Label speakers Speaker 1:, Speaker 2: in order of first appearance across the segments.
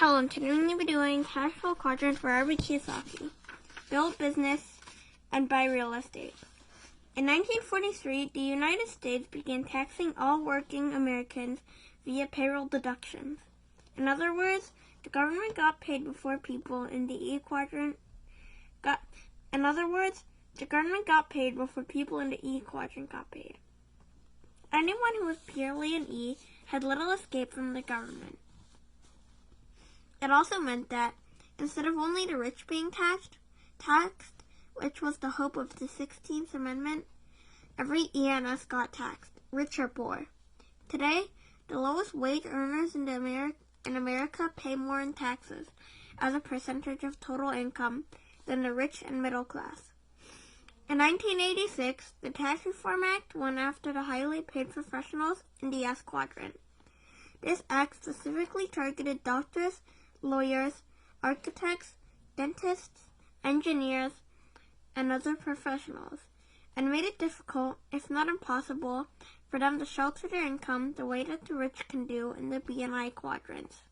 Speaker 1: Hello, and today we're going to be doing Cashflow Quadrant for Robert Kiyosaki. Build business and buy real estate. In 1943, the United States began taxing all working Americans via payroll deductions. In other words, the government got paid before people in the E quadrant got paid. Anyone who was purely an E had little escape from the government. It also meant that instead of only the rich being taxed, which was the hope of the 16th Amendment, every ENS got taxed, rich or poor. Today, the lowest wage earners in America pay more in taxes as a percentage of total income than the rich and middle class. In 1986, the Tax Reform Act went after the highly paid professionals in the S quadrant. This act specifically targeted doctors, lawyers, architects, dentists, engineers, and other professionals, and made it difficult, if not impossible, for them to shelter their income the way that the rich can do in the B and I quadrants.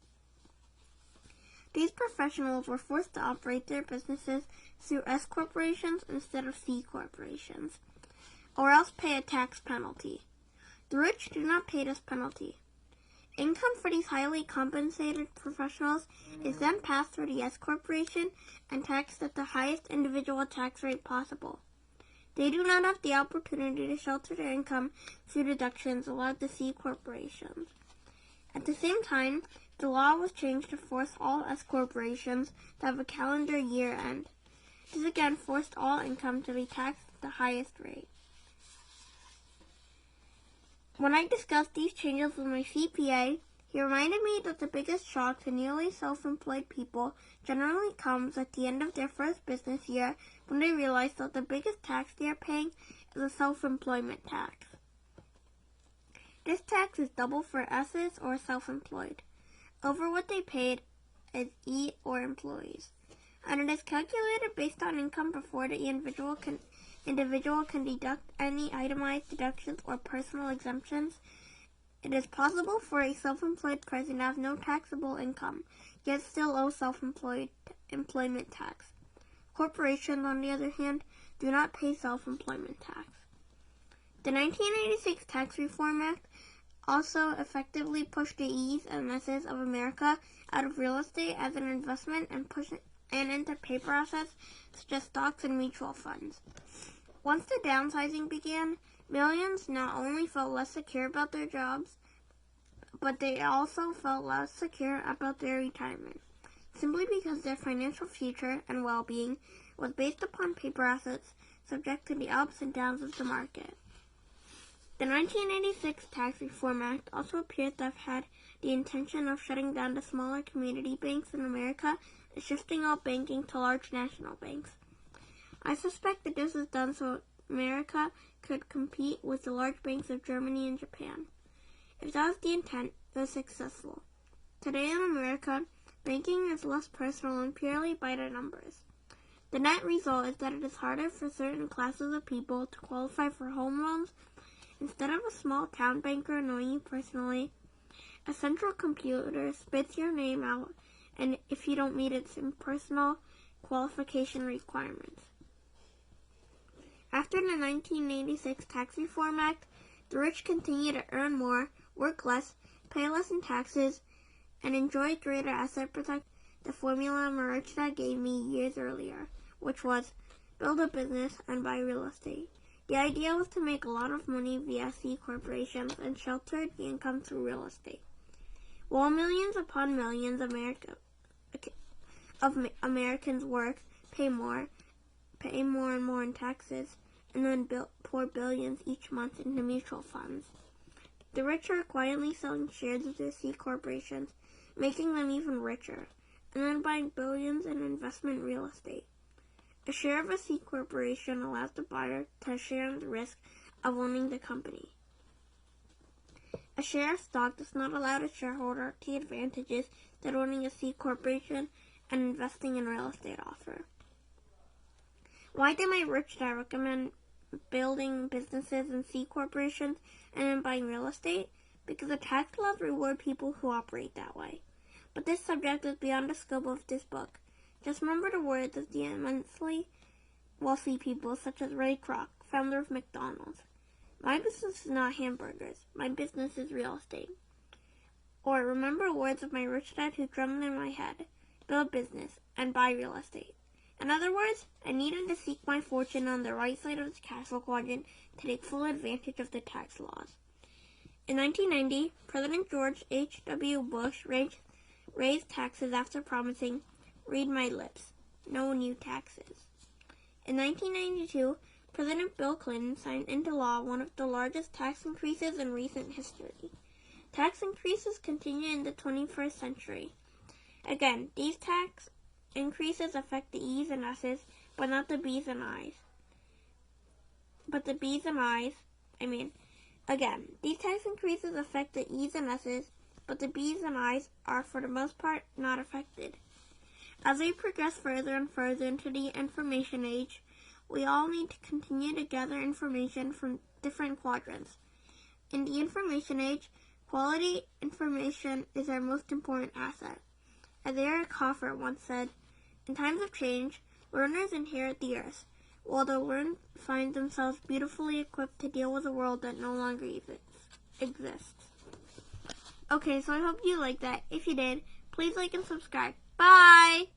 Speaker 1: These professionals were forced to operate their businesses through S corporations instead of C corporations, or else pay a tax penalty. The rich do not pay this penalty. Income for these highly compensated professionals is then passed through the S corporation and taxed at the highest individual tax rate possible. They do not have the opportunity to shelter their income through deductions allowed to C corporations. At the same time, the law was changed to force all S corporations to have a calendar year end. This again forced all income to be taxed at the highest rate. When I discussed these changes with my CPA, he reminded me that the biggest shock to newly self-employed people generally comes at the end of their first business year when they realize that the biggest tax they are paying is a self-employment tax. This tax is double for S's or self-employed, over what they paid as E or employees, and it is calculated based on income before the individual can deduct any itemized deductions or personal exemptions. It is possible for a self-employed person to have no taxable income, yet still owe self-employment tax. Corporations, on the other hand, do not pay self-employment tax. The 1986 Tax Reform Act also effectively pushed the E's and S's of America out of real estate as an investment and into paper assets such as stocks and mutual funds. Once the downsizing began, millions not only felt less secure about their jobs, but they also felt less secure about their retirement, simply because their financial future and well-being was based upon paper assets subject to the ups and downs of the market. The 1986 Tax Reform Act also appears to have had the intention of shutting down the smaller community banks in America and shifting all banking to large national banks. I suspect that this was done so America could compete with the large banks of Germany and Japan. If that was the intent, it was successful. Today in America, banking is less personal and purely by the numbers. The net result is that it is harder for certain classes of people to qualify for home loans. Instead of a small town banker knowing you personally, a central computer spits your name out, and if you don't meet its impersonal qualification requirements. After the 1986 Tax Reform Act, the rich continue to earn more, work less, pay less in taxes, and enjoy greater asset protection. The formula Merckstra gave me years earlier, which was build a business and buy real estate. The idea was to make a lot of money via C corporations and shelter the income through real estate. While millions upon millions of Americans work, pay more and more in taxes, and then pour billions each month into mutual funds. The rich are quietly selling shares of their C corporations, making them even richer, and then buying billions in investment real estate. A share of a C corporation allows the buyer to share in the risk of owning the company. A share of stock does not allow the shareholder the advantages that owning a C corporation and investing in real estate offer. Why did my rich dad recommend building businesses in C corporations and then buying real estate? Because the tax laws reward people who operate that way. But this subject is beyond the scope of this book. Just remember the words of the immensely wealthy people such as Ray Kroc, founder of McDonald's. My business is not hamburgers. My business is real estate. Or remember words of my rich dad who drummed in my head. Build business and buy real estate. In other words, I needed to seek my fortune on the right side of the Cashflow Quadrant to take full advantage of the tax laws. In 1990, President George H.W. Bush raised taxes after promising, "Read my lips, no new taxes." In 1992, President Bill Clinton signed into law one of the largest tax increases in recent history. Tax increases continue in the 21st century. Again, these tax increases affect the E's and S's, but not the B's and I's. Again, these tax increases affect the E's and S's, but the B's and I's are, for the most part, not affected. As we progress further and further into the information age, we all need to continue to gather information from different quadrants. In the information age, quality information is our most important asset. As Eric Hoffer once said, "In times of change, learners inherit the earth, while the learned find themselves beautifully equipped to deal with a world that no longer exists." Okay, so I hope you liked that. If you did, please like and subscribe. Bye!